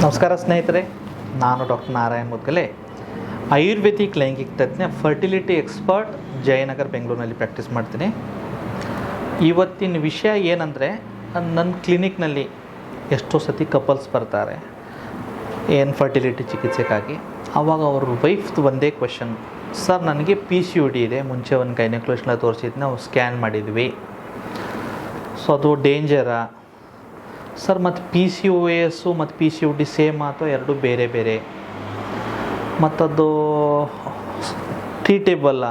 ನಮಸ್ಕಾರ ಸ್ನೇಹಿತರೆ, ನಾನು ಡಾಕ್ಟರ್ ನಾರಾಯಣ್ ಮುದ್ಗಲೆ, ಆಯುರ್ವೇದಿಕ್ ಲೈಂಗಿಕ ತಜ್ಞ, ಫರ್ಟಿಲಿಟಿ ಎಕ್ಸ್ಪರ್ಟ್, ಜಯನಗರ್, ಬೆಂಗಳೂರಿನಲ್ಲಿ ಪ್ರಾಕ್ಟೀಸ್ ಮಾಡ್ತೀನಿ. ಇವತ್ತಿನ ವಿಷಯ ಏನಂದರೆ, ನನ್ನ ಕ್ಲಿನಿಕ್ನಲ್ಲಿ ಎಷ್ಟೋ ಸತಿ ಕಪಲ್ಸ್ ಬರ್ತಾರೆ ಏನು ಫರ್ಟಿಲಿಟಿ ಚಿಕಿತ್ಸೆಗಾಗಿ. ಆವಾಗ ಅವ್ರ ವೈಫ್ದು ಒಂದೇ ಕ್ವೆಶನ್, ಸರ್ ನನಗೆ PCOD ಇದೆ, ಮುಂಚೆ ಒಂದು ಗೈನಕಾಲಜಿಸ್ಟ್ನ ತೋರಿಸಿದ್ದು, ನಾವು ಸ್ಕ್ಯಾನ್ ಮಾಡಿದ್ವಿ, ಸೊ ಅದು ಡೇಂಜರಾ ಸರ್, ಮತ್ತು PCOS ಮತ್ತು PCOD ಸೇಮ್ ಅಥವಾ ಎರಡು ಬೇರೆ ಬೇರೆ, ಮತ್ತದು ಟ್ರೀಟೇಬಲ್ಲ,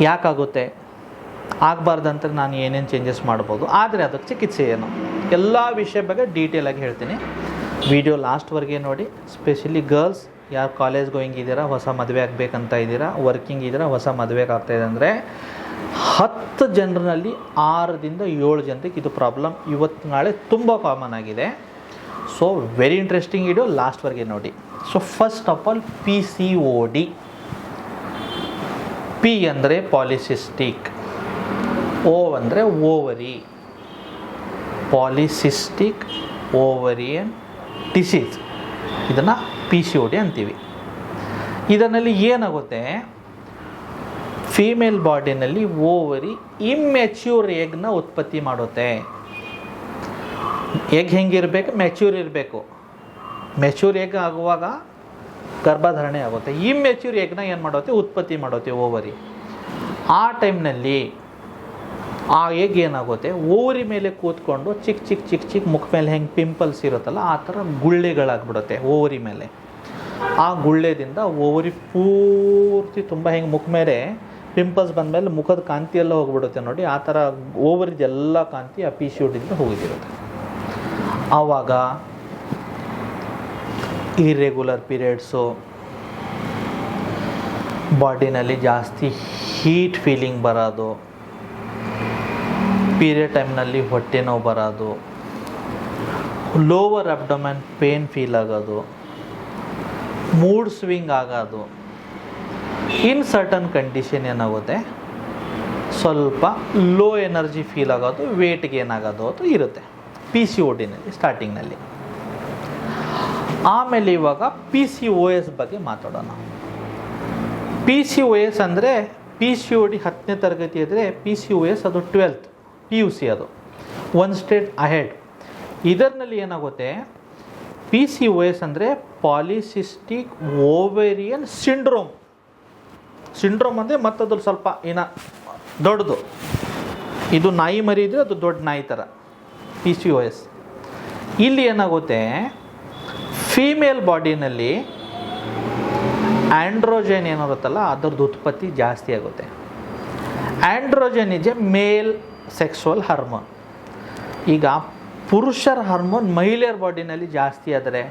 ಯಾಕಾಗುತ್ತೆ, ಆಗಬಾರ್ದಂತ ನಾನು ಏನೇನು ಚೇಂಜಸ್ ಮಾಡ್ಬೋದು, ಆದರೆ ಅದಕ್ಕೆ ಚಿಕಿತ್ಸೆ ಏನು, ಎಲ್ಲ ವಿಷಯ ಬಗ್ಗೆ ಡೀಟೇಲಾಗಿ ಹೇಳ್ತೀನಿ. ವಿಡಿಯೋ ಲಾಸ್ಟ್ವರೆಗೆ ನೋಡಿ. ಸ್ಪೆಷಲಿ ಗರ್ಲ್ಸ್ ಯಾರು ಕಾಲೇಜ್ ಗೋಯಿಂಗ್ ಇದ್ದೀರಾ, ಹೊಸ ಮದುವೆ ಆಗಬೇಕಂತ ಇದ್ದೀರಾ, ವರ್ಕಿಂಗ್ ಇದ್ದೀರಾ, ಹೊಸ ಮದುವೆಗೆ ಆಗ್ತಾಯಿದೆ ಅಂದರೆ 10 ಜನರಲ್ಲಿ 6ರಿಂದ 7 ಜನರಿಗೆ ಇದು ಪ್ರಾಬ್ಲಮ್ ಇವತ್ತು ನಾಳೆ ತುಂಬ ಕಾಮನ್ ಆಗಿದೆ. ಸೊ ವೆರಿ ಇಂಟ್ರೆಸ್ಟಿಂಗ್ ವಿಡಿಯೋ, ಲಾಸ್ಟ್ವರೆಗೆ ನೋಡಿ. So first of all PCOD. P ಅಂದರೆ ಪಾಲಿಸಿಸ್ಟಿಕ್, O ಅಂದರೆ ಓವರಿ, ಪಾಲಿಸಿಸ್ಟಿಕ್ ಓವರಿಯನ್ ಡಿಸೀಸ್, ಇದನ್ನು PCOD ಅಂತೀವಿ. ಇದರಲ್ಲಿ ಏನಾಗುತ್ತೆ, ಫೀಮೇಲ್ ಬಾಡಿನಲ್ಲಿ ಓವರಿ ಇಮ್ಮೆಚ್ಯೂರ್ ಎಗ್ನ ಉತ್ಪತ್ತಿ ಮಾಡುತ್ತೆ. ಎಗ್ ಹೆಂಗಿರಬೇಕು, ಮೆಚ್ಯೂರ್ ಇರಬೇಕು. ಮೆಚ್ಯೂರ್ ಎಗ್ ಆಗುವಾಗ ಗರ್ಭಧಾರಣೆ ಆಗುತ್ತೆ. ಇಮ್ಮೆಚ್ಯೂರ್ ಎಗ್ನ ಏನು ಮಾಡುತ್ತೆ, ಉತ್ಪತ್ತಿ ಮಾಡುತ್ತೆ ಓವರಿ. ಆ ಟೈಮ್ನಲ್ಲಿ ಆ ಎಗ್ ಏನಾಗುತ್ತೆ, ಓವರಿ ಮೇಲೆ ಕೂತ್ಕೊಂಡು ಚಿಕ್ಕ ಚಿಕ್ಕ ಚಿಕ್ಕ ಚಿಕ್ಕ ಮುಖ ಮೇಲೆ ಹೆಂಗೆ ಪಿಂಪಲ್ಸ್ ಇರುತ್ತಲ್ಲ, ಆ ಥರ ಗುಳ್ಳೆಗಳಾಗ್ಬಿಡುತ್ತೆ ಓವರಿ ಮೇಲೆ. ಆ ಗುಳ್ಳೆದಿಂದ ಓವರಿ ಪೂರ್ತಿ ತುಂಬ ಹೆಂಗೆ ಮುಖ ಮೇಲೆ ಪಿಂಪಲ್ಸ್ ಬಂದಮೇಲೆ ಮುಖದ ಕಾಂತಿ ಎಲ್ಲ ಹೋಗಿಬಿಡುತ್ತೆ ನೋಡಿ, ಆ ಥರ ಓವರಿದೆಲ್ಲ ಕಾಂತಿ ಆ PCODಯಿಂದ ಹೋಗಿದಿರುತ್ತೆ. ಆವಾಗ ಇರ್ರೆಗ್ಯುಲರ್ ಪೀರಿಯಡ್ಸು, ಬಾಡಿನಲ್ಲಿ ಜಾಸ್ತಿ ಹೀಟ್ ಫೀಲಿಂಗ್ ಬರೋದು, ಪೀರಿಯಡ್ ಟೈಮ್ನಲ್ಲಿ ಹೊಟ್ಟೆ ನೋವು ಬರೋದು, ಲೋವರ್ ಅಬ್ಡೊಮೆನ್ ಪೇನ್ ಫೀಲ್ ಆಗೋದು, ಮೂಡ್ ಸ್ವಿಂಗ್ ಆಗೋದು, ಇನ್ ಸರ್ಟನ್ ಕಂಡೀಷನ್ ಏನಾಗುತ್ತೆ, ಸ್ವಲ್ಪ ಲೋ ಎನರ್ಜಿ ಫೀಲ್ ಆಗೋದು, ವೇಟ್ ಗೇನ್ ಆಗೋದು ಅದು ಇರುತ್ತೆ PCODನಲ್ಲಿ ಸ್ಟಾರ್ಟಿಂಗ್ನಲ್ಲಿ. ಆಮೇಲೆ ಇವಾಗ PCOS ಬಗ್ಗೆ ಮಾತಾಡೋಣ. PCOS ಅಂದರೆ PCOD 10ನೇ ತರಗತಿ ಇದ್ದರೆ PCOS ಅದು 12th PUC, ಅದು ಒನ್ ಸ್ಟೇಟ್ ಅಹೆಡ್. ಇದರಲ್ಲಿ ಏನಾಗುತ್ತೆ, PCOS ಅಂದರೆ ಪಾಲಿಸಿಸ್ಟಿಕ್ ಓವೇರಿಯನ್ ಸಿಂಡ್ರೋಮ್. ಸಿಂಡ್ರೋಮ್ ಅಂದರೆ ಮತ್ತದು ಸ್ವಲ್ಪ ದೊಡ್ಡದು, ಇದು ನಾಯಿ ಮರಿ ಇದ್ದರೆ ಅದು ದೊಡ್ಡ ನಾಯಿ ಥರ PCOS. ಇಲ್ಲಿ ಏನಾಗುತ್ತೆ, ಫೀಮೇಲ್ ಬಾಡಿನಲ್ಲಿ ಆ್ಯಂಡ್ರೋಜನ್ ಏನಿರುತ್ತಲ್ಲ ಅದರದ್ದು ಉತ್ಪತ್ತಿ ಜಾಸ್ತಿ ಆಗುತ್ತೆ. Androgen is a male sexual hormone. ಈಗ ಪುರುಷರ ಹಾರ್ಮೋನ್ ಮಹಿಳೆಯರ ಬಾಡಿನಲ್ಲಿ ಜಾಸ್ತಿ ಆದರೆ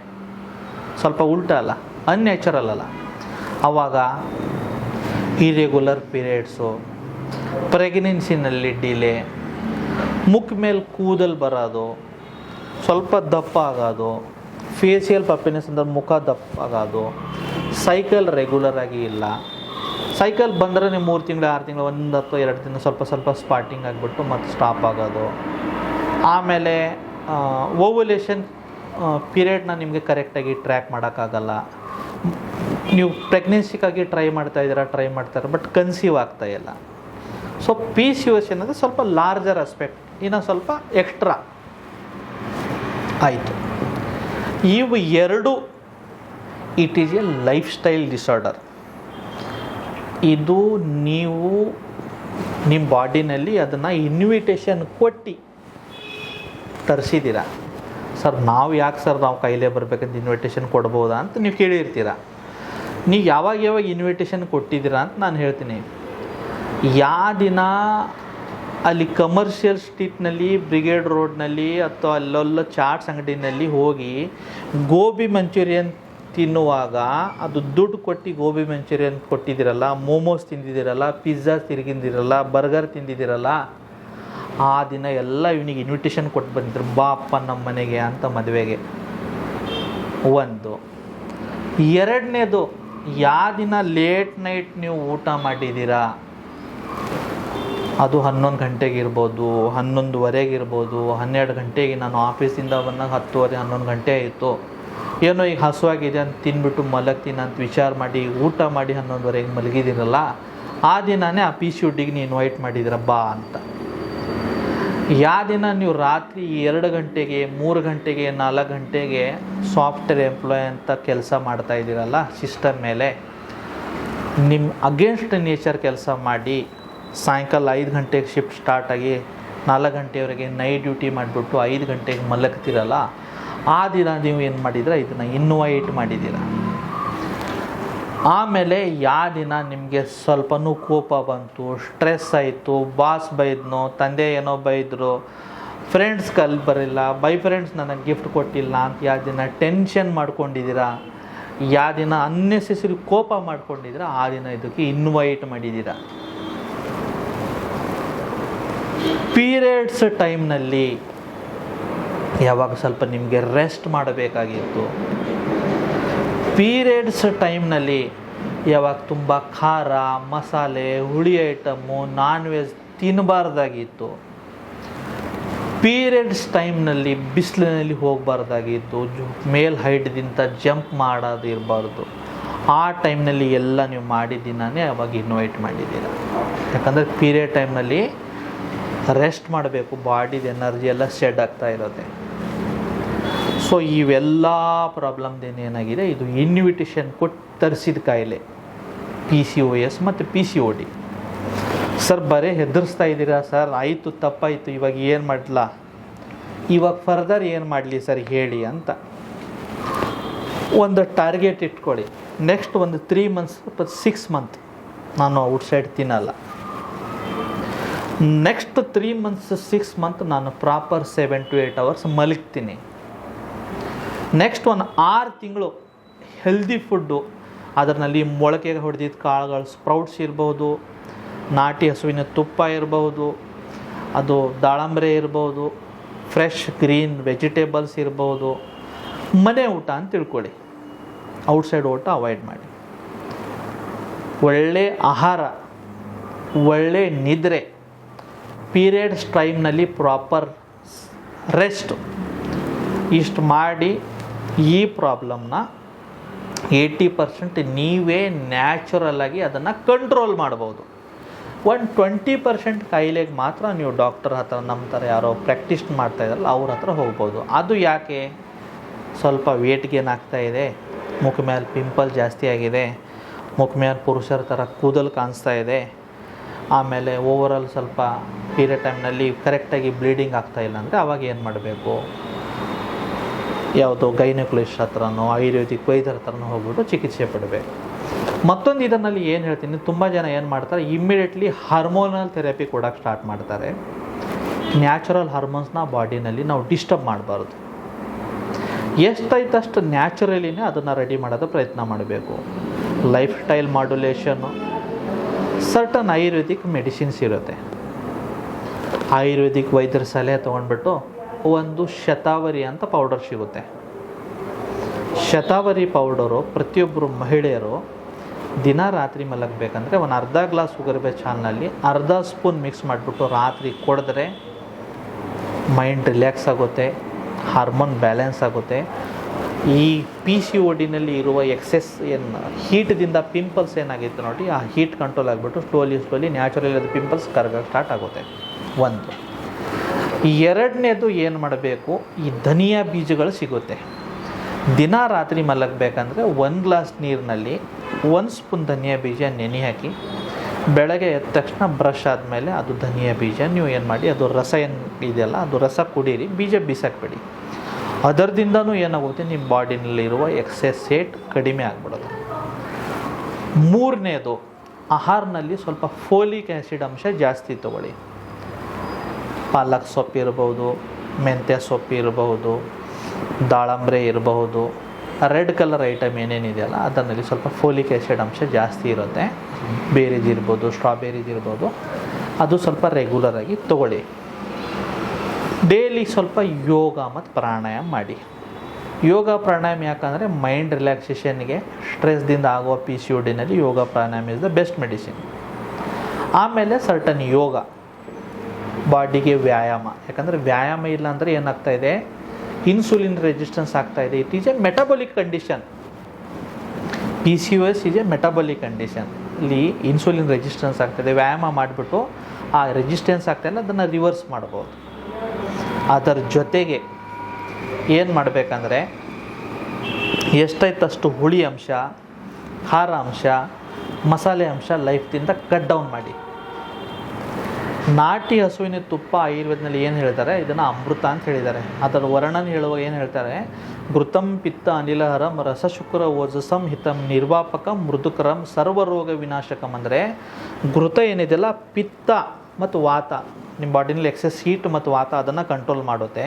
ಸ್ವಲ್ಪ ಉಲ್ಟಾ ಅಲ್ಲ, ಅನ್ಯಾಚುರಲ್ ಅಲ್ಲ. ಆವಾಗ ಇರೆಗ್ಯುಲರ್ ಪೀರಿಯಡ್ಸು, ಪ್ರೆಗ್ನೆನ್ಸಿನಲ್ಲಿ ಡಿಲೇ, ಮುಖ ಮೇಲೆ ಕೂದಲು ಬರೋದು, ಸ್ವಲ್ಪ ದಪ್ಪ ಆಗೋದು, ಫೇಶಿಯಲ್ ಪಫಿನೆಸ್ ಅಂದರೆ ಮುಖ ದಪ್ಪ ಆಗೋದು, ಸೈಕಲ್ ರೆಗ್ಯುಲರ್ ಆಗಿ ಇಲ್ಲ. ಸೈಕಲ್ ಬಂದರೆ ನೀವು 3 ತಿಂಗಳು 6 ತಿಂಗಳು 1 ಅಥವಾ 2 ದಿನ ಸ್ವಲ್ಪ ಸ್ವಲ್ಪ ಸ್ಪಾಟಿಂಗ್ ಆಗಿಬಿಟ್ಟು ಮತ್ತೆ ಸ್ಟಾಪ್ ಆಗೋದು. ಆಮೇಲೆ ಓವ್ಯುಲೇಷನ್ ಪೀರಿಯಡ್ನ ನಿಮಗೆ ಕರೆಕ್ಟಾಗಿ ಟ್ರ್ಯಾಕ್ ಮಾಡೋಕ್ಕಾಗಲ್ಲ. ನೀವು ಪ್ರೆಗ್ನೆನ್ಸಿಗಾಗಿ ಟ್ರೈ ಮಾಡ್ತಾರೆ ಬಟ್ ಕನ್ಸೀವ್ ಆಗ್ತಾಯಿಲ್ಲ. ಸೊ PCOS ಅನ್ನೋದು ಸ್ವಲ್ಪ ಲಾರ್ಜರ್ ಆಸ್ಪೆಕ್ಟ್, ಇನ್ನು ಸ್ವಲ್ಪ ಎಕ್ಸ್ಟ್ರಾ ಆಯಿತು. ಇವು ಎರಡು it is A life style disorder. ಇದು ನೀವು ನಿಮ್ಮ ಬಾಡಿನಲ್ಲಿ ಅದನ್ನು ಇನ್ವಿಟೇಷನ್ ಕೊಟ್ಟು ತರಿಸಿದ್ದೀರ. ಸರ್ ನಾವು ಯಾಕೆ ಸರ್ ನಾವು ಕೈಲೇ ಬರಬೇಕಂತ ಇನ್ವಿಟೇಷನ್ ಕೊಡ್ಬೋದಾ ಅಂತ ನೀವು ಕೇಳಿರ್ತೀರ. ನೀವು ಯಾವಾಗ ಇನ್ವಿಟೇಷನ್ ಕೊಟ್ಟಿದ್ದೀರಾ ಅಂತ ನಾನು ಹೇಳ್ತೀನಿ. ಯಾವ ದಿನ ಅಲ್ಲಿ ಕಮರ್ಷಿಯಲ್ ಸ್ಟ್ರೀಟ್ನಲ್ಲಿ, ಬ್ರಿಗೇಡ್ ರೋಡ್ನಲ್ಲಿ ಅಥವಾ ಅಲ್ಲೆಲ್ಲ ಚಾಟ್ಸ್ ಅಂಗಡಿನಲ್ಲಿ ಹೋಗಿ ಗೋಬಿ ಮಂಚೂರಿಯನ್ ತಿನ್ನುವಾಗ ಅದು ದುಡ್ಡು ಕೊಟ್ಟು ಗೋಬಿ ಮಂಚೂರಿಯನ್ ಕೊಟ್ಟಿದ್ದೀರಲ್ಲ, ಮೋಮೋಸ್ ತಿಂದಿದ್ದೀರಲ್ಲ, ಪಿಜ್ಜಾ ತಿರುಗಿದಿರಲ್ಲ, ಬರ್ಗರ್ ತಿಂದಿದ್ದೀರಲ್ಲ, ಆ ದಿನ ಎಲ್ಲ ಇವನಿಗೆ ಇನ್ವಿಟೇಷನ್ ಕೊಟ್ಟು ಬಂದಿದ್ರು, ಬಾ ಅಪ್ಪ ನಮ್ಮ ಮನೆಗೆ ಅಂತ ಮದುವೆಗೆ. ಒಂದು. ಎರಡನೇದು, ಯಾವ ದಿನ ಲೇಟ್ ನೈಟ್ ನೀವು ಊಟ ಮಾಡಿದ್ದೀರಾ ಅದು 11 ಗಂಟೆಗೆ ಇರ್ಬೋದು, 11:15 ಇರ್ಬೋದು, 12 ಗಂಟೆಗೆ. ನಾನು ಆಫೀಸಿಂದ ಬಂದಾಗ 10:30 11 ಗಂಟೆ ಆಯಿತು, ಏನೋ ಈಗ ಹಸುವಾಗಿದೆ ಅಂತ ತಿನ್ಬಿಟ್ಟು ಮಲಗ್ತೀನಿ ಅಂತ ವಿಚಾರ ಮಾಡಿ ಊಟ ಮಾಡಿ 11:30ಗೆ ಮಲಗಿದ್ದೀರಲ್ಲ, ಆ ದಿನವೇ ಆ PCODಗೆ ನೀವು ಇನ್ವೈಟ್ ಮಾಡಿದ್ದೀರ ಬಾ ಅಂತ. ಯಾವ ದಿನ ನೀವು ರಾತ್ರಿ 2 ಗಂಟೆಗೆ 3 ಗಂಟೆಗೆ 4 ಗಂಟೆಗೆ ಸಾಫ್ಟ್ವೇರ್ ಎಂಪ್ಲಾಯ್ ಅಂತ ಕೆಲಸ ಮಾಡ್ತಾ ಇದ್ದೀರಲ್ಲ ಸಿಸ್ಟಮ್ ಮೇಲೆ, ನಿಮ್ಮ ಅಗೇನ್ಸ್ಟ್ ನೇಚರ್ ಕೆಲಸ ಮಾಡಿ ಸಾಯಂಕಾಲ 5 ಗಂಟೆಗೆ ಶಿಫ್ಟ್ ಸ್ಟಾರ್ಟ್ ಆಗಿ 4 ಗಂಟೆವರೆಗೆ ನೈಟ್ ಡ್ಯೂಟಿ ಮಾಡಿಬಿಟ್ಟು 5 ಗಂಟೆಗೆ ಮಲಗ್ತಿರಲ್ಲ, ಆ ದಿನ ನೀವು ಏನು ಮಾಡಿದ್ದೀರ, ಇದನ್ನು ಇನ್ವೈಟ್ ಮಾಡಿದ್ದೀರ. ಆಮೇಲೆ ಯಾವ ದಿನ ನಿಮಗೆ ಸ್ವಲ್ಪನೂ ಕೋಪ ಬಂತು, ಸ್ಟ್ರೆಸ್ ಆಯಿತು, ಬಾಸ್ ಬೈದ್ನೋ, ತಂದೆ ಏನೋ ಬೈದರು, ಫ್ರೆಂಡ್ಸ್ ಬರಿಲ್ಲ, ಫ್ರೆಂಡ್ಸ್ ನನಗೆ ಗಿಫ್ಟ್ ಕೊಟ್ಟಿಲ್ಲ ಅಂತ ಯಾವ ದಿನ ಟೆನ್ಷನ್ ಮಾಡ್ಕೊಂಡಿದ್ದೀರಾ, ಯಾವ ದಿನ ಅನ್ನೆಸೆಸರಿ ಕೋಪ ಮಾಡ್ಕೊಂಡಿದ್ದೀರಾ, ಆ ದಿನ ಇದಕ್ಕೆ ಇನ್ವೈಟ್ ಮಾಡಿದ್ದೀರಾ. ಪೀರಿಯಡ್ಸ್ ಟೈಮ್ನಲ್ಲಿ ಯಾವಾಗ ಸ್ವಲ್ಪ ನಿಮಗೆ ರೆಸ್ಟ್ ಮಾಡಬೇಕಾಗಿತ್ತು, ಪೀರಿಯಡ್ಸ್ ಟೈಮ್ನಲ್ಲಿ ಯಾವಾಗ ತುಂಬ ಖಾರ ಮಸಾಲೆ ಹುಳಿ ಐಟಮ್ಮು ನಾನ್ ವೆಜ್ ತಿನ್ನಬಾರ್ದಾಗಿತ್ತು, ಪೀರಿಯಡ್ಸ್ ಟೈಮ್ನಲ್ಲಿ ಬಿಸಿಲಿನಲ್ಲಿ ಹೋಗಬಾರ್ದಾಗಿತ್ತು, ಮೇಲ್ ಹೈಟ್ದಿಂದ ಜಂಪ್ ಮಾಡೋದು ಇರಬಾರ್ದು, ಆ ಟೈಮ್ನಲ್ಲಿ ಎಲ್ಲ ನೀವು ಮಾಡಿದ್ದೀನೇ ಅವಾಗ ಇನ್ವೈಟ್ ಮಾಡಿದ್ದೀರ. ಯಾಕಂದರೆ ಪೀರಿಯಡ್ ಟೈಮ್ನಲ್ಲಿ ರೆಸ್ಟ್ ಮಾಡಬೇಕು, ಬಾಡಿದ ಎನರ್ಜಿ ಎಲ್ಲ ಶೆಡ್ ಆಗ್ತಾ ಇರುತ್ತೆ. ಸೊ ಇವೆಲ್ಲ ಪ್ರಾಬ್ಲಮ್ದೇನು ಏನಾಗಿದೆ, ಇದು ಇನ್ವಿಟೇಷನ್ ಕೊಟ್ಟು ತರಿಸಿದ ಕಾಯಿಲೆ PCOS ಮತ್ತು PCOD. ಸರ್ ಬರೀ ಹೆದರ್ಸ್ತಾ ಇದ್ದೀರಾ ಸರ್, ಆಯಿತು ತಪ್ಪಾಯಿತು, ಇವಾಗ ಏನು ಮಾಡಲಾ, ಇವಾಗ ಫರ್ದರ್ ಏನು ಮಾಡಲಿ ಸರ್ ಹೇಳಿ ಅಂತ ಒಂದು ಟಾರ್ಗೆಟ್ ಇಟ್ಕೊಳ್ಳಿ. ನೆಕ್ಸ್ಟ್ ಒಂದು 3 ಮಂತ್ಸ್ 6 ಮಂತ್ ನಾನು ಔಟ್ಸೈಡ್ ತಿನ್ನಲ್ಲ, ನೆಕ್ಸ್ಟ್ 3 ಮಂತ್ಸ್ 6 ಮಂತ್ ನಾನು ಪ್ರಾಪರ್ 7 to 8 hours ಮಲಗ್ತೀನಿ. ನೆಕ್ಸ್ಟ್ ಒಂದು 6 ತಿಂಗಳು ಹೆಲ್ದಿ ಫುಡ್ಡು, ಅದರಲ್ಲಿ ಮೊಳಕೆಗೆ ಹೊಡೆದಿದ್ದ ಕಾಳುಗಳು ಸ್ಪ್ರೌಟ್ಸ್ ಇರ್ಬೋದು, ನಾಟಿ ಹಸುವಿನ ತುಪ್ಪ ಇರ್ಬೋದು, ಅದು ದಾಳಂಬ್ರೆ ಇರ್ಬೋದು, ಫ್ರೆಶ್ ಗ್ರೀನ್ ವೆಜಿಟೇಬಲ್ಸ್ ಇರ್ಬೋದು, ಮನೆ ಊಟ ಅಂತ ತಿಳ್ಕೊಳ್ಳಿ. ಔಟ್ಸೈಡ್ ಊಟ ಅವಾಯ್ಡ್ ಮಾಡಿ. ಒಳ್ಳೆ ಆಹಾರ, ಒಳ್ಳೆ ನಿದ್ರೆ, ಪೀರಿಯಡ್ಸ್ ಟೈಮ್ನಲ್ಲಿ ಪ್ರಾಪರ್ ರೆಸ್ಟ್, ಇಷ್ಟು ಮಾಡಿ ಈ ಪ್ರಾಬ್ಲಮ್ನ 80% ನೀವೇ ನ್ಯಾಚುರಲ್ಲಾಗಿ ಅದನ್ನು ಕಂಟ್ರೋಲ್ ಮಾಡ್ಬೋದು. ಒಂದು 20% ಕಾಯಿಲೆಗೆ ಮಾತ್ರ ನೀವು ಡಾಕ್ಟರ್ ಹತ್ರ ನಮ್ಮ ಥರ ಯಾರೋ ಪ್ರಾಕ್ಟೀಸ್ ಮಾಡ್ತಾ ಇದ್ದಾರಲ್ಲ ಅವ್ರ ಹತ್ರ ಹೋಗ್ಬೋದು. ಅದು ಯಾಕೆ, ಸ್ವಲ್ಪ ವೇಟ್ ಗೇನ್ ಆಗ್ತಾಯಿದೆ, ಮುಖ ಮೇಲೆ ಪಿಂಪಲ್ ಜಾಸ್ತಿ ಆಗಿದೆ, ಮುಖ ಮೇಲೆ ಪುರುಷರ ಥರ ಕೂದಲು ಕಾಣಿಸ್ತಾ ಇದೆ, ಆಮೇಲೆ ಓವರಾಲ್ ಸ್ವಲ್ಪ ಪೀರಿಯಡ್ ಟೈಮ್ನಲ್ಲಿ ಕರೆಕ್ಟಾಗಿ ಬ್ಲೀಡಿಂಗ್ ಆಗ್ತಾಯಿಲ್ಲ ಅಂದರೆ ಅವಾಗ ಏನು ಮಾಡಬೇಕು, ಯಾವುದೋ ಗೈನಕಾಲಜಿಸ್ಟ್ ಹತ್ರನೋ ಆಯುರ್ವೇದಿಕ್ ವೈದ್ಯರ ಹತ್ರನೋ ಹೋಗ್ಬಿಟ್ಟು ಚಿಕಿತ್ಸೆ ಪಡಬೇಕು. ಮತ್ತೊಂದು ಇದರಲ್ಲಿ ಏನು ಹೇಳ್ತೀನಿ, ತುಂಬ ಜನ ಏನು ಮಾಡ್ತಾರೆ, ಇಮ್ಮಿಡಿಯೇಟ್ಲಿ ಹಾರ್ಮೋನಲ್ ಥೆರಪಿ ಕೊಡೋಕ್ಕೆ ಸ್ಟಾರ್ಟ್ ಮಾಡ್ತಾರೆ. ನ್ಯಾಚುರಲ್ ಹಾರ್ಮೋನ್ಸ್ನ ಬಾಡಿನಲ್ಲಿ ನಾವು ಡಿಸ್ಟರ್ಬ್ ಮಾಡಬಾರ್ದು. ಎಷ್ಟಾಯ್ತು ಅಷ್ಟು ನ್ಯಾಚುರಲಿನೇ ಅದನ್ನು ರೆಡಿ ಮಾಡೋದು ಪ್ರಯತ್ನ ಮಾಡಬೇಕು. ಲೈಫ್ ಸ್ಟೈಲ್ ಮಾಡ್ಯುಲೇಷನ್ನು, ಸರ್ಟನ್ ಆಯುರ್ವೇದಿಕ್ ಮೆಡಿಸಿನ್ಸ್ ಇರುತ್ತೆ. ಆಯುರ್ವೇದಿಕ್ ವೈದ್ಯರ ಸಲಹೆ ತೊಗೊಂಡ್ಬಿಟ್ಟು ಒಂದು ಶತಾವರಿ ಅಂತ ಪೌಡರ್ ಸಿಗುತ್ತೆ. ಶತಾವರಿ ಪೌಡರು ಪ್ರತಿಯೊಬ್ಬರು ಮಹಿಳೆಯರು ದಿನ ರಾತ್ರಿ ಮಲಗಬೇಕಂದ್ರೆ ಒಂದು ಅರ್ಧ ಗ್ಲಾಸ್ ಉಗುರ್ಬೆಚ್ಚ ಹಾಲಿನಲ್ಲಿ ಅರ್ಧ ಸ್ಪೂನ್ ಮಿಕ್ಸ್ ಮಾಡಿಬಿಟ್ಟು ರಾತ್ರಿ ಕುಡಿದ್ರೆ ಮೈಂಡ್ ರಿಲ್ಯಾಕ್ಸ್ ಆಗುತ್ತೆ, ಹಾರ್ಮೋನ್ ಬ್ಯಾಲೆನ್ಸ್ ಆಗುತ್ತೆ. ಈ PCODನಲ್ಲಿ ಇರುವ ಎಕ್ಸೆಸ್ ಏನು ಹೀಟ್ದಿಂದ ಪಿಂಪಲ್ಸ್ ಏನಾಗಿತ್ತು ನೋಡಿ, ಆ ಹೀಟ್ ಕಂಟ್ರೋಲ್ ಆಗಿಬಿಟ್ಟು ಸ್ಲೋಲಿ ನ್ಯಾಚುರಲಿ ಅದು ಪಿಂಪಲ್ಸ್ ಕರಗಕ್ಕೆ ಸ್ಟಾರ್ಟ್ ಆಗುತ್ತೆ. ಒಂದು. ಎರಡನೇದು ಏನು ಮಾಡಬೇಕು, ಈ ಧನಿಯಾ ಬೀಜಗಳು ಸಿಗುತ್ತೆ. ದಿನ ರಾತ್ರಿ ಮಲಗಬೇಕಂದ್ರೆ 1 ಗ್ಲಾಸ್ ನೀರಿನಲ್ಲಿ 1 ಸ್ಪೂನ್ ಧನಿಯಾ ಬೀಜ ನೆನೆ ಹಾಕಿ ಬೆಳಗ್ಗೆ ಎದ್ದ ತಕ್ಷಣ ಬ್ರಷ್ ಆದಮೇಲೆ ಅದು ಧನಿಯಾ ಬೀಜ ನೀವು ಏನು ಮಾಡಿ, ಅದು ರಸ ಏನು ಇದೆಯಲ್ಲ ಅದು ರಸ ಕುಡೀರಿ, ಬೀಜ ಬೀಸಾಕ್ಬೇಡಿ. ಅದರದಿಂದನೂ ಏನಾಗುತ್ತೆ, ನಿಮ್ಮ ಬಾಡಿನಲ್ಲಿರುವ ಎಕ್ಸೆಸ್ ವೇಟ್ ಕಡಿಮೆ ಆಗಿಬಿಡೋದು. ಮೂರನೇದು, ಆಹಾರನಲ್ಲಿ ಸ್ವಲ್ಪ ಫೋಲಿಕ್ ಆ್ಯಸಿಡ್ ಅಂಶ ಜಾಸ್ತಿ ತೊಗೊಳ್ಳಿ. ಪಾಲಕ್ ಸೊಪ್ಪು ಇರಬಹುದು, ಮೆಂತ್ಯ ಸೊಪ್ಪು ಇರಬಹುದು, ದಾಳಂಬ್ರೆ ಇರಬಹುದು, ರೆಡ್ ಕಲರ್ ಐಟಮ್ ಏನೇನಿದೆಯಲ್ಲ ಅದರಲ್ಲಿ ಸ್ವಲ್ಪ ಫೋಲಿಕ್ ಆ್ಯಸಿಡ್ ಅಂಶ ಜಾಸ್ತಿ ಇರುತ್ತೆ. ಬೇರೀಸ್ ಇರ್ಬೋದು, ಸ್ಟ್ರಾಬೆರೀಸ್ ಇರ್ಬೋದು, ಅದು ಸ್ವಲ್ಪ ರೆಗ್ಯುಲರಾಗಿ ತೊಗೊಳ್ಳಿ. ಡೈಲಿ ಸ್ವಲ್ಪ ಯೋಗ ಮತ್ತು ಪ್ರಾಣಾಯಾಮ ಮಾಡಿ. ಯೋಗ ಪ್ರಾಣಾಯಾಮ ಯಾಕಂದರೆ ಮೈಂಡ್ ರಿಲ್ಯಾಕ್ಸೇಷನ್ಗೆ, ಸ್ಟ್ರೆಸ್ದಿಂದ ಆಗುವ PCODನಲ್ಲಿ ಯೋಗ ಪ್ರಾಣಾಯಾಮ ಇಸ್ ದ ಬೆಸ್ಟ್ ಮೆಡಿಸಿನ್. ಆಮೇಲೆ ಸರ್ಟನ್ ಯೋಗ ಬಾಡಿಗೆ ವ್ಯಾಯಾಮ. ಯಾಕಂದರೆ ವ್ಯಾಯಾಮ ಇಲ್ಲ ಅಂದರೆ ಏನಾಗ್ತಾ ಇದೆ, ಇನ್ಸುಲಿನ್ ರೆಸಿಸ್ಟೆನ್ಸ್ ಆಗ್ತಾ ಇದೆ. It is A metabolic condition. PCOS is A metabolic condition. ಇಲ್ಲಿ ಇನ್ಸುಲಿನ್ ರೆಸಿಸ್ಟೆನ್ಸ್ ಆಗ್ತಾಯಿದೆ. ವ್ಯಾಯಾಮ ಮಾಡಿಬಿಟ್ಟು ಆ ರೆಸಿಸ್ಟೆನ್ಸ್ ಆಗ್ತಾಯಿಲ್ಲ, ಅದನ್ನು ರಿವರ್ಸ್ ಮಾಡ್ಬೋದು. ಅದರ ಜೊತೆಗೆ ಏನು ಮಾಡಬೇಕಂದ್ರೆ, ಎಷ್ಟೈತಷ್ಟು ಹುಳಿ ಅಂಶ, ಖಾರ ಅಂಶ, ಮಸಾಲೆ ಅಂಶ ಲೈಫ್ದಿಂದ ಕಟ್ ಡೌನ್ ಮಾಡಿ. ನಾಟಿ ಹಸುವಿನ ತುಪ್ಪ ಆಯುರ್ವೇದದಲ್ಲಿ ಏನು ಹೇಳ್ತಾರೆ, ಇದನ್ನು ಅಮೃತ ಅಂತ ಹೇಳಿದ್ದಾರೆ. ಅದರ ವರ್ಣನೆ ಹೇಳುವಾಗ ಏನು ಹೇಳ್ತಾರೆ, ಘೃತಂ ಪಿತ್ತ ಅನಿಲಹರಂ ರಸಶುಕ್ರ ಓಜಸಂ ಹಿತಂ ನಿರ್ವಾಪಕಂ ಮೃದುಕರಂ ಸರ್ವರೋಗ ವಿನಾಶಕಂ. ಅಂದರೆ ಘೃತ ಏನಿದೆಯಲ್ಲ, ಪಿತ್ತ ಮತ್ತು ವಾತ, ನಿಮ್ಮ ಬಾಡಿನಲ್ಲಿ ಎಕ್ಸೆಸ್ ಹೀಟ್ ಮತ್ತು ವಾತ ಅದನ್ನು ಕಂಟ್ರೋಲ್ ಮಾಡುತ್ತೆ.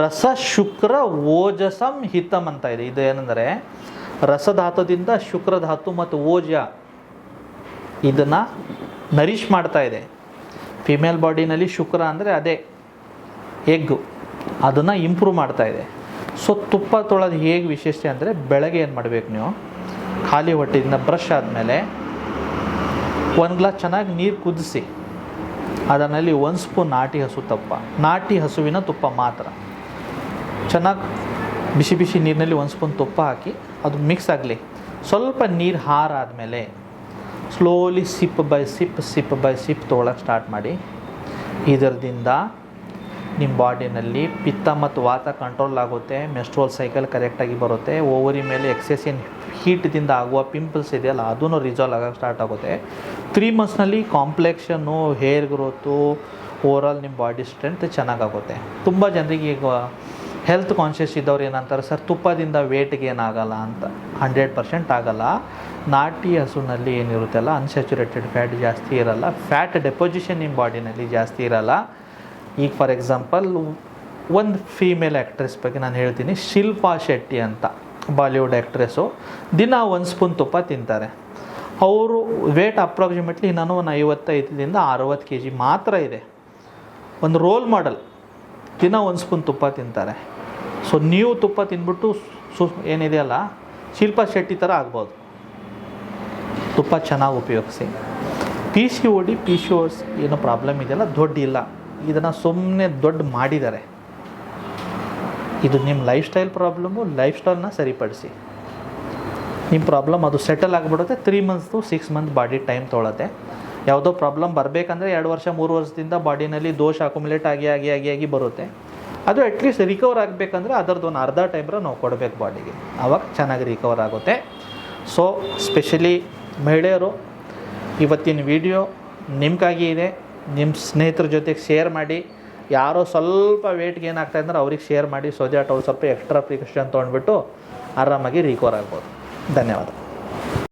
ರಸ ಶುಕ್ರ ಓಜಸಂ ಹಿತಂ ಅಂತ ಇದೆ. ಇದು ಏನಂದರೆ ರಸಧಾತುದಿಂದ ಶುಕ್ರಧಾತು ಮತ್ತು ಓಜ ಇದನ್ನು ನರಿಷ್ ಮಾಡ್ತಾ ಇದೆ. ಫಿಮೇಲ್ ಬಾಡಿನಲ್ಲಿ ಶುಕ್ರ ಅಂದರೆ ಅದೇ ಎಗ್ಗು, ಅದನ್ನು ಇಂಪ್ರೂವ್ ಮಾಡ್ತಾ ಇದೆ. ಸೊ ತುಪ್ಪ ತೊಳೆದು ಹೇಗೆ ವಿಶೇಷತೆ ಅಂದರೆ, ಬೆಳಗ್ಗೆ ಏನು ಮಾಡಬೇಕು, ನೀವು ಖಾಲಿ ಹೊಟ್ಟೆಯಿಂದ ಬ್ರಷ್ ಆದಮೇಲೆ 1 ಗ್ಲಾಸ್ ಚೆನ್ನಾಗಿ ನೀರು ಕುದಿಸಿ, ಅದರಲ್ಲಿ 1 ಸ್ಪೂನ್ ನಾಟಿ ಹಸು ತುಪ್ಪ, ನಾಟಿ ಹಸುವಿನ ತುಪ್ಪ ಮಾತ್ರ ಚೆನ್ನಾಗಿ ಬಿಸಿ ಬಿಸಿ ನೀರಿನಲ್ಲಿ 1 ಸ್ಪೂನ್ ತುಪ್ಪ ಹಾಕಿ ಅದು ಮಿಕ್ಸ್ ಆಗಲಿ. ಸ್ವಲ್ಪ ನೀರು ಹಾರಾದಮೇಲೆ ಸ್ಲೋಲಿ ಸಿಪ್ ಬೈ ಸಿಪ್ ತೊಗೊಳಕ್ಕೆ ಸ್ಟಾರ್ಟ್ ಮಾಡಿ. ಇದರಿಂದ ನಿಮ್ಮ ಬಾಡಿನಲ್ಲಿ ಪಿತ್ತ ಮತ್ತು ವಾತ ಕಂಟ್ರೋಲ್ ಆಗುತ್ತೆ, ಮೆಸ್ಟ್ರೋಲ್ ಸೈಕಲ್ ಕರೆಕ್ಟಾಗಿ ಬರುತ್ತೆ, ಓವರಿ ಮೇಲೆ ಎಕ್ಸೆಸಿನ್ ಹೀಟ್ದಿಂದ ಆಗುವ ಪಿಂಪಲ್ಸ್ ಇದೆಯಲ್ಲ ಅದೂ ರಿಸಾಲ್ವ್ ಆಗೋಕ್ಕೆ ಸ್ಟಾರ್ಟ್ ಆಗುತ್ತೆ. 3 ಮಂತ್ಸ್ನಲ್ಲಿ ಕಾಂಪ್ಲೆಕ್ಷನ್ನು, ಹೇರ್ ಗ್ರೋತು, ಓವರಾಲ್ ನಿಮ್ಮ ಬಾಡಿ ಸ್ಟ್ರೆಂತ್ ಚೆನ್ನಾಗಾಗುತ್ತೆ. ತುಂಬ ಜನರಿಗೆ ಈಗ ಹೆಲ್ತ್ ಕಾನ್ಷಿಯಸ್ ಇದ್ದವ್ರು ಏನಂತಾರೆ, ಸರ್ ತುಪ್ಪದಿಂದ ವೇಟ್ಗೆ ಏನಾಗಲ್ಲ ಅಂತ. 100% ಆಗಲ್ಲ. ನಾಟಿ ಹಸುನಲ್ಲಿ ಏನಿರುತ್ತಲ್ಲ, ಅನ್ಸ್ಯಾಚುರೇಟೆಡ್ ಫ್ಯಾಟ್ ಜಾಸ್ತಿ ಇರಲ್ಲ, ಫ್ಯಾಟ್ ಡೆಪೋಸಿಷನ್ ನಿಮ್ಮ ಬಾಡಿನಲ್ಲಿ ಜಾಸ್ತಿ ಇರಲ್ಲ. ಈಗ ಫಾರ್ ಎಕ್ಸಾಂಪಲ್ ಒಂದು ಫೀಮೇಲ್ ಆ್ಯಕ್ಟ್ರೆಸ್ ಬಗ್ಗೆ ನಾನು ಹೇಳ್ತೀನಿ, ಶಿಲ್ಪಾ ಶೆಟ್ಟಿ ಅಂತ, ಬಾಲಿವುಡ್ ಆ್ಯಕ್ಟ್ರೆಸ್ಸು. ದಿನ 1 ಸ್ಪೂನ್ ತುಪ್ಪ ತಿಂತಾರೆ. ಅವರು ವೇಟ್ ಅಪ್ರಾಕ್ಸಿಮೇಟ್ಲಿ ನಾನು 55ರಿಂದ 60 kg ಮಾತ್ರ ಇದೆ. ಒಂದು ರೋಲ್ ಮಾಡೆಲ್, ದಿನ 1 ಸ್ಪೂನ್ ತುಪ್ಪ ತಿಂತಾರೆ. ಸೊ ನೀವು ತುಪ್ಪ ತಿಂದ್ಬಿಟ್ಟು ಏನಿದೆಯಲ್ಲ, ಶಿಲ್ಪಾ ಶೆಟ್ಟಿ ಥರ ಆಗ್ಬೋದು. ತುಪ್ಪ ಚೆನ್ನಾಗಿ ಉಪಯೋಗಿಸಿ. PCOS ಏನೋ ಪ್ರಾಬ್ಲಮ್ ಇದೆಯಲ್ಲ, ದೊಡ್ಡ ಇಲ್ಲ, ಇದನ್ನು ಸುಮ್ಮನೆ ದೊಡ್ಡ ಮಾಡಿದ್ದಾರೆ. ಇದು ನಿಮ್ಮ ಲೈಫ್ ಸ್ಟೈಲ್ ಪ್ರಾಬ್ಲಮ್ಮು. ಲೈಫ್ ಸ್ಟೈಲ್ನ ಸರಿಪಡಿಸಿ, ನಿಮ್ಮ ಪ್ರಾಬ್ಲಮ್ ಅದು ಸೆಟಲ್ ಆಗಿಬಿಡುತ್ತೆ. 3 months to 6 month body time ತೊಗೊಳುತ್ತೆ. ಯಾವುದೋ ಪ್ರಾಬ್ಲಮ್ ಬರಬೇಕಂದ್ರೆ 2 ವರ್ಷ 3 ವರ್ಷದಿಂದ ಬಾಡಿನಲ್ಲಿ ದೋಷ ಅಕ್ಯುಮುಲೇಟ್ ಆಗಿ ಬರುತ್ತೆ. ಅದು ಅಟ್ಲೀಸ್ಟ್ ರಿಕವರ್ ಆಗಬೇಕಂದ್ರೆ ಅದರದ್ದು ಒಂದು ಅರ್ಧ ಟೈಮ್ರ ನಾವು ಕೊಡಬೇಕು ಬಾಡಿಗೆ, ಆವಾಗ ಚೆನ್ನಾಗಿ ರಿಕವರ್ ಆಗುತ್ತೆ. ಸೊ ಸ್ಪೆಷಲಿ ಮಹಿಳೆಯರು, ಇವತ್ತಿನ ವಿಡಿಯೋ ನಿಮ್ಗಾಗಿ ಇದೆ. ನಿಮ್ಮ ಸ್ನೇಹಿತರ ಜೊತೆಗೆ ಶೇರ್ ಮಾಡಿ. ಯಾರೋ ಸ್ವಲ್ಪ ವೇಟ್ಗೆ ಏನಾಗ್ತಾಯಿದ್ರೆ ಅಂದ್ರೆ ಅವ್ರಿಗೆ ಶೇರ್ ಮಾಡಿ, ಸೊ ದ್ಯಾಟ್ ಅವ್ರು ಸ್ವಲ್ಪ ಎಕ್ಸ್ಟ್ರಾ ಪ್ರಿಕಾಷನ್ ತೊಗೊಂಡ್ಬಿಟ್ಟು ಆರಾಮಾಗಿ ರಿಕವರ್ ಆಗ್ಬೋದು. ಧನ್ಯವಾದ.